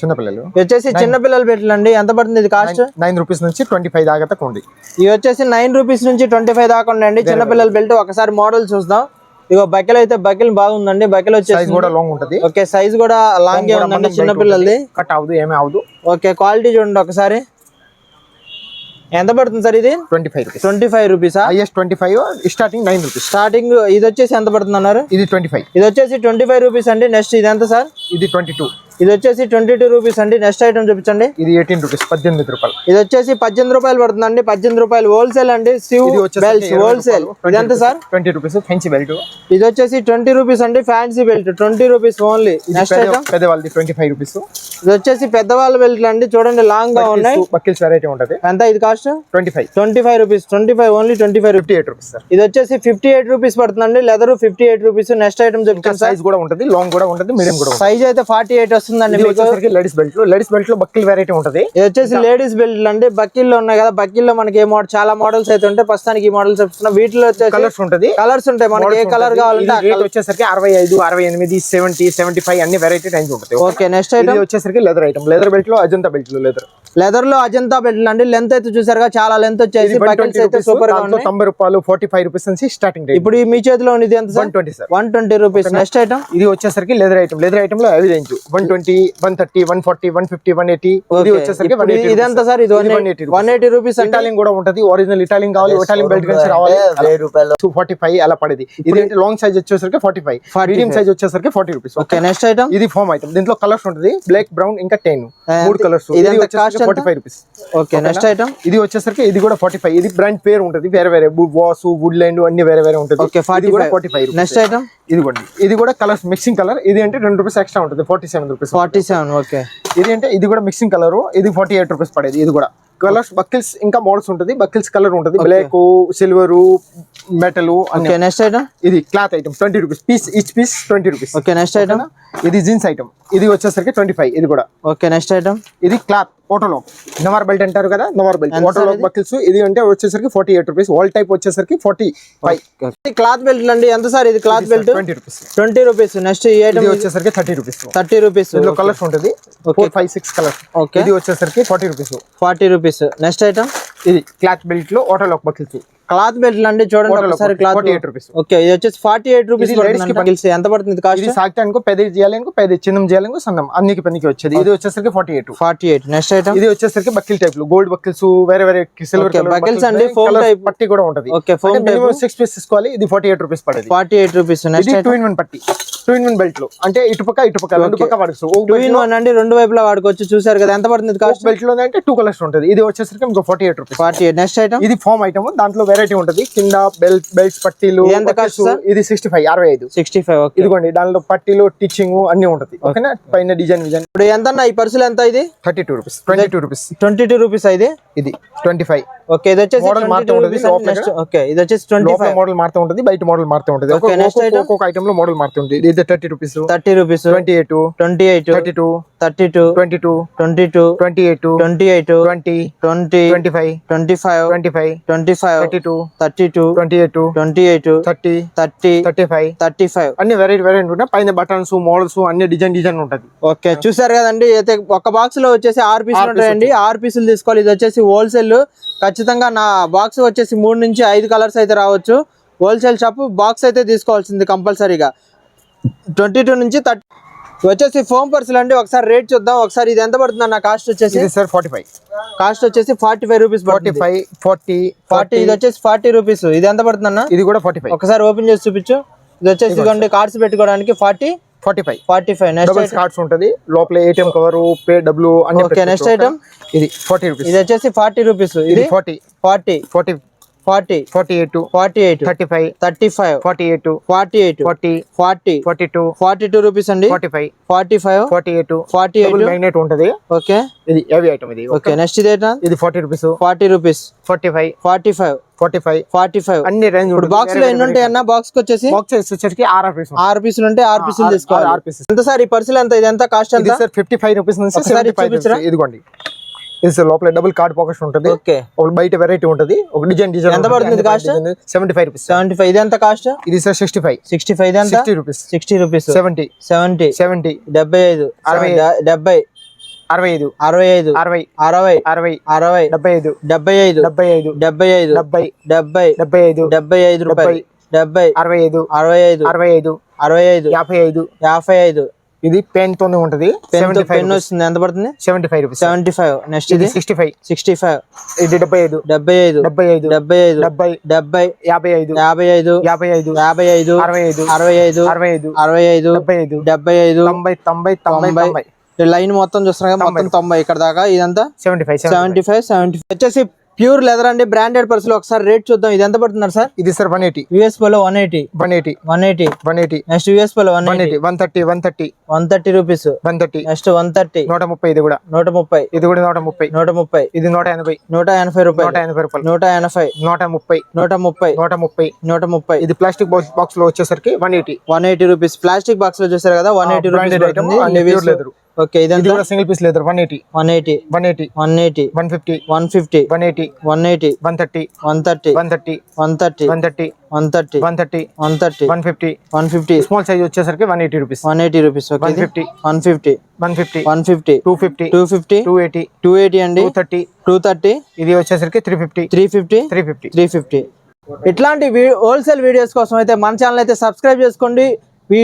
చిన్న పిల్లలు వచ్చేసి చిన్న పిల్లలు పెట్టండి. ఎంత పడుతుంది ఇది కాస్ట్? 9 రూపీస్ నుంచి 25 దాకా ఉంది. ఇవి వచ్చేసి 9 రూపీస్ నుంచి 25 దాకా ఉండండి. చిన్న పిల్లల బెల్ట్. ఒకసారి మోడల్ చూద్దాం. ఇగో బకెల్ అయితే బకెల్ బాగుందండి. బకెల్ వచ్చేసి కూడా లాంగ్ ఉంటది. ఓకే, సైజ్ కూడా లాంగ్ ఉందండి. చిన్న పిల్లలది కట్ అవదు, ఏమీ అవదు. ఓకే, క్వాలిటీ చూడండి ఒకసారి. ఎంత పడుతుంది సార్ ఇది? 25 రూపీసా? Highest 25, starting 9 rupees. స్టార్టింగ్ ఇది వచ్చేసి ఎంత పడుతుంది అన్నారు? ఇది 25. ఇది వచ్చేసి 25 రూపీస్ అండి. నెక్స్ట్ ఇది ఎంత సార్? ఇది 22. ఇది వచ్చేసి 22 రూపీస్ అండి. నెక్స్ట్ ఐటమ్ చూపించండి. ఇది 18 రూపీస్, 18 రూపాయలు. ఇది వచ్చేసి 18 రూపాయలు పడుతుందండి. 18 రూపాయలు హోల్సేల్ అండి. Belts wholesale. ఇది ఎంత సార్? 20 rupees fancy belt. ఇది వచ్చేసి 20 రూపీస్ అండి. Fancy belt 20 rupees only. Next item పెద్దవాళ్ళది 25 రూపీస్. ఇది వచ్చేసి పెద్దవాళ్ళ బెల్ట్లు అండి. చూడండి లాంగ్ గా ఉన్నాయి. బకిల్స్ వెరైటీ ఉంటది. ఎంత ఇది cost? 25 rupees. 25 only 25. 58 rupees sir. ఇది వచ్చేసి 58 రూపీస్ పడుతుందండి. Leather 58 rupees. నెక్స్ట్ ఐటమ్ చూపించండి. సైజ్ కూడా ఉంటది, లాంగ్ కూడా ఉంటది, మీడియం కూడా ఉంటది. సైజ్ అయితే 48 వస్తుందండి మీకు. లేడీస్ బెల్ట్ లో బక్కిల్ వెరైటీ ఉంటది. ఇది వచ్చేసి లేడీస్ బెల్ట్ అండి. బక్కిల్లో ఉన్నాయి కదా, బక్కిల్లో మనకి చాలా మోడల్స్ అయితే ఉంటాయి. ప్రస్తుతానికి ఈ మోడల్స్ చెప్తున్నా. వీటిలో వచ్చేసి కలర్స్ ఉంటది. కలర్స్ ఉంటాయి. మనకి ఏ కలర్ కావాలంటే రేట్ వచ్చేసరికి 65, 68, 70, 75 అన్ని వెరైటీ రేంజ్ ఉంటుంది. ఓకే, నెక్స్ట్ ఐటమ్ వచ్చేసరికి లెదర్ ఐటమ్. లెదర్ బెల్ట్ లో అజంతా బెల్ట్ లెదర్ లో అజంతా బెల్ట్ అండి. లెంత్ అయితే చూసారుగా, చాలా లెంత్ వచ్చేసి. బకెల్స్ అయితే సూపర్ గా ఉన్నాయి. 90 రూపాయలు, 45 రూపీస్ నుంచి స్టార్టింగ్. ఇప్పుడు మీ చేతిలో ఉంది ఎంత sir? 120 sir. 120 rupees. Next item ఇది వచ్చేసరికి లెదర్ ఐటమ్. లెదర్ ఐటమ్ లో అవి రేంజ్ 120, 130, 140, 150, 180. ఇది వచ్చేసరికి ఇది ఎంత సార్? ఇది 180 రూపీస్. ఇటాలియన్ కూడా ఉంటది. ఒరిజినల్ ఇటాలియన్ కావాలి, ఇటాలియన్ బెల్ట్ నుంచి రావాలి, 45 అలా పడేది. ఇది లాంగ్ సైజ్ వచ్చేసరికి 45, మీడియం సైజ్ వచ్చేసరికి 40 రూపీస్. Okay, next item. ఇది ఫోమ్ ఐటమ్. దీంట్లో కలర్స్ ఉంటది, బ్లాక్, బ్రౌన్, ఇంకా 10 3 కలర్స్. ఇది వచ్చేసి 45 రూపీస్. Okay, next item. ఇది వచ్చేసరికి ఇది కూడా 45. ఇది బ్రాండ్ పేరు ఉంటది, వేరే వేరే వాసు, వుడ్లాండ్ అన్ని వేరే వేరే ఉంటది. ఓకే, 45. Next item. ఇది కూడా కలర్స్ మిక్సింగ్ కలర్. ఇది అంటే 2 రూపీస్ ఎక్స్ట్రా ఉంటుంది, 47 రూపీస్. 47. ఓకే, ఇది అంటే ఇది కూడా మిక్సింగ్ కలర్. ఇది 48 రూపీస్ పడేది. ఇది కూడా కలర్స్ బకిల్స్ ఇంకా మోడల్స్ ఉంటది. బకిల్స్ కలర్ ఉంటది, black, silver, metal. Okay, next item. ఇది cloth item 20 rupees piece. Each piece 20 rupees. Okay, next item. ఇది జీన్స్ ఐటమ్. ఇది వచ్చేసరికి 25. ఇది కూడా ఓకే, నెక్స్ట్ ఐటమ్. ఇది క్లాత్ ఓటోలో నవార్ బెల్ట్ అంటారు కదా, నవార్ బెల్ట్ ఓటోలో బకిల్స్. ఇది అంటే వచ్చేసరికి 48 రూపీస్. వాల్ టైప్ వచ్చేసరికి 45. క్లాత్ బెల్ట్ అండి. ఎంత సార్ ఇది? Cloth belt 20 rupees. 20 rupees. Next ఈ ఐటమ్ వచ్చేసరికి 30 రూపీస్. 30 రూపీస్. ఇందులో కలర్స్ ఉంటుంది, 4, 5, 6 కలర్స్. ఓకే, ఇది వచ్చేసరికి 40 రూపీస్. 40 రూపీస్. Next item. ఇది క్లాత్ బెల్ట్ లో ఓటోలో బకిల్స్. క్లాత్ బెల్ట్ అండి. చూడండి ఒకసారి క్లాత్ 48 రూపీస్. ఓకే, ఇది వచ్చేసి 48 రూపీస్. ఎంత పడుతుంది కాస్ట్? ఇది సాక్తానికి పెద్ద చేయాలనుకో, పెద్ద చిన్నం చేయాలనుకో, సన్నం అన్నికి పనికి వచ్చేది. ఇది వచ్చేసరికి 48. Next item. ఇది వచ్చేసరికి బకిల్ టైప్ లో గోల్డ్ బకిల్స్, వేరే వేరే సిల్వర్ కలర్ బకిల్స్ అండి. ఫోమ్ టైప్ పట్టి కూడా ఉంటది. ఓకే, ఫోమ్ టైప్ 6 పీస్ తీసుకోవాలి. ఇది 48 రూపీస్ పడేది. 48 రూపీస్. నెక్స్ట్ 2-in-1 పట్టి. 2-in-1 బెల్ట్ లో అంటే ఇటుపక్క రెండు పక్క వాడుకోవచ్చు. 2-in-1 అండి, రెండు వైపులా వాడుకోవచ్చు. చూసారు కదా, ఎంత పడుతుంది కాస్ట్? బెల్ట్ లో అంటే 2 కలర్స్ ఉంటది. ఇది వచ్చేసరికి ఇంకో 48 రూపీస్. 48. Next item. ఇది ఫోమ్ ఐటమ్. దాంట్లో వెరైటీ ఉంటది. కింద బెల్ట్స్, పట్టీలు. ఎంత కాస్ట్? ఇది 65. ఓకే, ఇదిగోండి దాంట్లో పట్టీలు, టిచ్చింగ్ అన్ని ఉంటది. ఓకేనా, పైన డిజైన్. ఇప్పుడు ఎంత ఈ పర్సులు ఎంత? ఇది 32 రూపీస్. 22 రూపీస్. 22 రూపీస్. ఇది 25. ఓకే, ఇది వచ్చేసి మోడల్ మారుతూ ఉంటుంది. ఓకే, ఇది వచ్చేసి 25. మోడల్ మారుతూ ఉంటుంది, బయట మోడల్ మారుతూ ఉంటుంది. ఒక్కొక్క ఐటమ్ లో మోడల్ మారుతూ ఉంటుంది. ఇది 30 రూపీస్. 30 రూపీస్. 28, 32, 32, 22, 22, 28, 28, 20, 20, 25, 25, 25, 25, 32, 32, 28, 28, 30, 30, 35, 35 అన్ని వెరైటీ ఉంటాయి. పైన బటన్స్, మోడల్స్ అన్ని డిజైన్ ఉంటది. ఓకే, చూసారు కదండి. అయితే ఒక బాక్స్ లో వచ్చేసి 6 పీసులు ఉంటాయండి. 6 పీసులు తీసుకోవాలి. ఇది వచ్చేసి హోల్సేల్. ఖచ్చితంగా నా బాక్స్ వచ్చేసి 3 నుంచి 5 కలర్స్ అయితే రావచ్చు. హోల్సేల్ షాప్ బాక్స్ అయితే తీసుకోవాల్సింది కంపల్సరీగా. 22 నుంచి 30 వచ్చేసి ఫోమ్ పర్సులు అండి. ఒకసారి రేట్ చూద్దాం. ఒకసారి ఇది ఎంత పడుతుంది అన్న కాస్ట్ వచ్చేసి? సార్ 45. కాస్ట్ వచ్చేసి 45 రూపీస్. 45, 40. ఇది వచ్చేసి 40 రూపీస్. ఇది ఎంత పడుతుంది అన్న? ఇది కూడా 45. ఒకసారి ఓపెన్ చేసి చూపించు. ఇది వచ్చేసి ఇదిగోండి, కార్డ్స్ పెట్టుకోవడానికి 45. నెక్స్ట్ కార్డ్స్ ఉంటది. లోపల ఏటీఎం కవర్, పే డబ్బులు అన్ని. Okay, next item. ఇది 40 రూపీస్. ఇది వచ్చేసి 40 రూపీస్. ఇది 40, 40, 40, 48, 48, 35, 35, 48, 48, 40, 40, 42, 42 రూపీస్ అండి. 45, 45, 48, 48 మ్యాగ్నెట్ ఉంటది. ఓకే, ఇది హెవీ ఐటమ్ ఇది. ఓకే, నెక్స్ట్ ఇది ఇది 40 రూపీస్. 40 రూపీస్. 45, 45, 45, 45 అన్ని రేంజ్. ఇప్పుడు బాక్స్ లో ఎన్ని ఉంటాయి అన్న? బాక్స్ కి వచ్చేసి 6 పీసులు ఉంటే 6 పీసులు తీసుకోవాలి. 6 పీసులు. ఎంత సార్ ఈ పర్సులు ఎంత? ఇది ఎంత కాస్ట్ ఎంత? సార్ 55 రూపీస్ నుంచి 75. ఇదిగోండి, ఇది సార్ లోపల డబుల్ కార్డ్ పాకెట్స్ ఉంటది. ఓకే, ఒక బయట వెరైటీ ఉంటది. ఒక డిజైన్ ఎంత పడుతుంది కాస్ట్? 75 రూపీస్. 75. ఇది ఎంత కాస్ట్? ఇది సార్ 65. 65. ఇది ఎంత? 60 రూపీస్. 60 రూపీస్. 70, 70, 70, 75, 70, 70, 65 65 60 60 60 60 75 75 75 75 70 70 75 75 రూపాయలు 70 65 65 65 65 55 55 ఇది పెన్ తోనే ఉంటది. పెన్ వస్తుంది. ఎంత పడుతుంది? 75 రూపీస్. 75. నెక్స్ట్ ఇది 65 65 ఇది 75 75 75 75 70 70 55 55 55 55 65 65 65 65 75 75 90 90 90 లైన్ మొత్తం చూస్తున్నా కదా, మొత్తం 90 ఇక్కడ దాకా. ఇదంతా 75 75 వచ్చేసి ప్యూర్ లెదర్ అండి, బ్రాండెడ్ పర్సులు. ఒకసారి రేట్ చూద్దాం. ఇది ఎంత పడుతున్నారు సార్? ఇది sir 180 US polo 180 180 180 180 next US polo 180 130 130 130 rupees 130 next 130 130 ఇది కూడా 130 ఇది కూడా 130 130 ఇది 180 180 రూపాయలు 180 రూపాయలు 180 130 130 130 130 ఇది ప్లాస్టిక్ బాక్స్ లో వచ్చేసరికి 180 రూపీస్. ప్లాస్టిక్ బాక్స్ లో చూసారు కదా, 180 రూపీస్ పడుతుంది. లెదర్. ఓకే, ఇది కూడా single piece leather 180 180 180 180 150 150 180 180 130 130 130 130 130 130 130 130 150 150 small size వచ్చేసరికి 180 రూపీస్ 180 రూపీస్. ఓకే, 150 150 150 150 250 250 280 280 అండి 230 230 ఇది వచ్చేసరికి 350 350 350 350. ఇట్లాంటి హోల్సేల్ వీడియోస్ కోసం అయితే మన ఛానల్ అయితే సబ్స్క్రైబ్ చేసుకోండి.